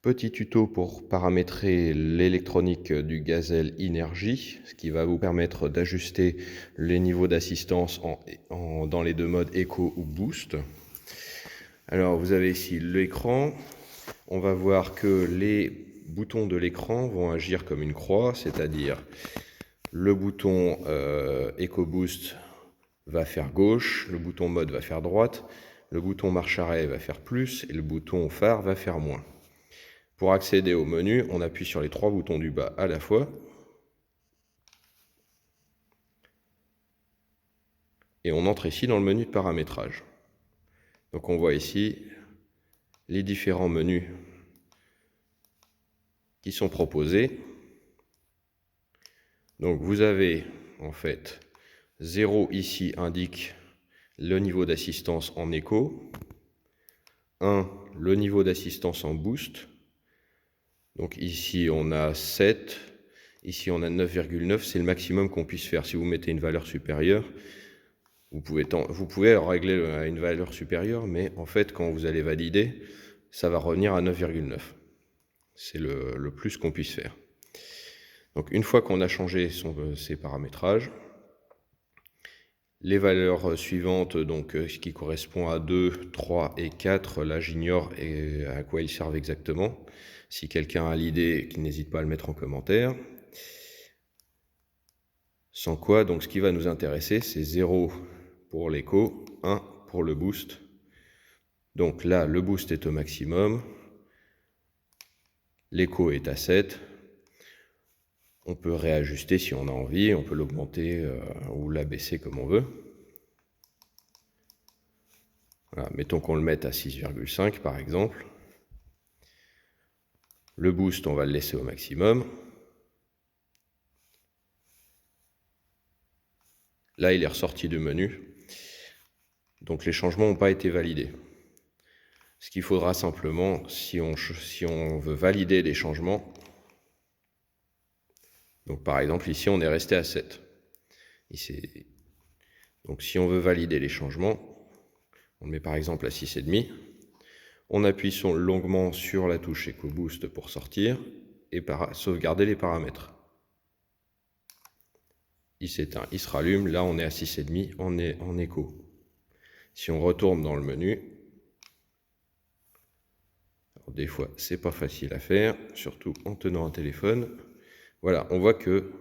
Petit tuto pour paramétrer l'électronique du Gazelle Inergy, ce qui va vous permettre d'ajuster les niveaux d'assistance dans les deux modes Eco ou Boost. Alors vous avez ici l'écran. On va voir que les boutons de l'écran vont agir comme une croix, c'est-à-dire le bouton Eco Boost va faire gauche, le bouton mode va faire droite, le bouton marche arrêt va faire plus et le bouton phare va faire moins. Pour accéder au menu, on appuie sur les trois boutons du bas à la fois et on entre ici dans le menu de paramétrage. Donc on voit ici les différents menus qui sont proposés. Donc vous avez en fait 0 ici indique le niveau d'assistance en écho, 1 le niveau d'assistance en boost. Donc ici on a 7, ici on a 9,9, c'est le maximum qu'on puisse faire. Si vous mettez une valeur supérieure, vous pouvez régler à une valeur supérieure, mais en fait quand vous allez valider, ça va revenir à 9,9. C'est le plus qu'on puisse faire. Donc une fois qu'on a changé ses paramétrages, les valeurs suivantes, donc ce qui correspond à 2, 3 et 4, là j'ignore à quoi ils servent exactement. Si quelqu'un a l'idée, qu'il n'hésite pas à le mettre en commentaire. Sans quoi, donc ce qui va nous intéresser, c'est 0 pour l'écho, 1 pour le boost. Donc là, le boost est au maximum, l'écho est à 7. On peut réajuster si on a envie, on peut l'augmenter ou l'abaisser comme on veut. Voilà, mettons qu'on le mette à 6,5 par exemple. Le boost, on va le laisser au maximum. Là, il est ressorti du menu. Donc les changements n'ont pas été validés. Ce qu'il faudra simplement, si on veut valider les changements, donc par exemple ici on est resté à 7. Ici, donc si on veut valider les changements, on le met par exemple à 6,5. On appuie longuement sur la touche Eco Boost pour sortir et sauvegarder les paramètres. Il s'éteint, il se rallume, là on est à 6,5, on est en écho. Si on retourne dans le menu, alors des fois c'est pas facile à faire, surtout en tenant un téléphone. Voilà, on voit que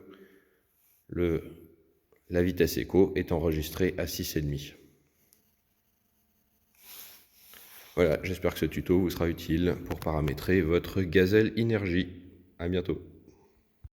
la vitesse écho est enregistrée à 6,5. Voilà, j'espère que ce tuto vous sera utile pour paramétrer votre Gazelle Inergy. À bientôt.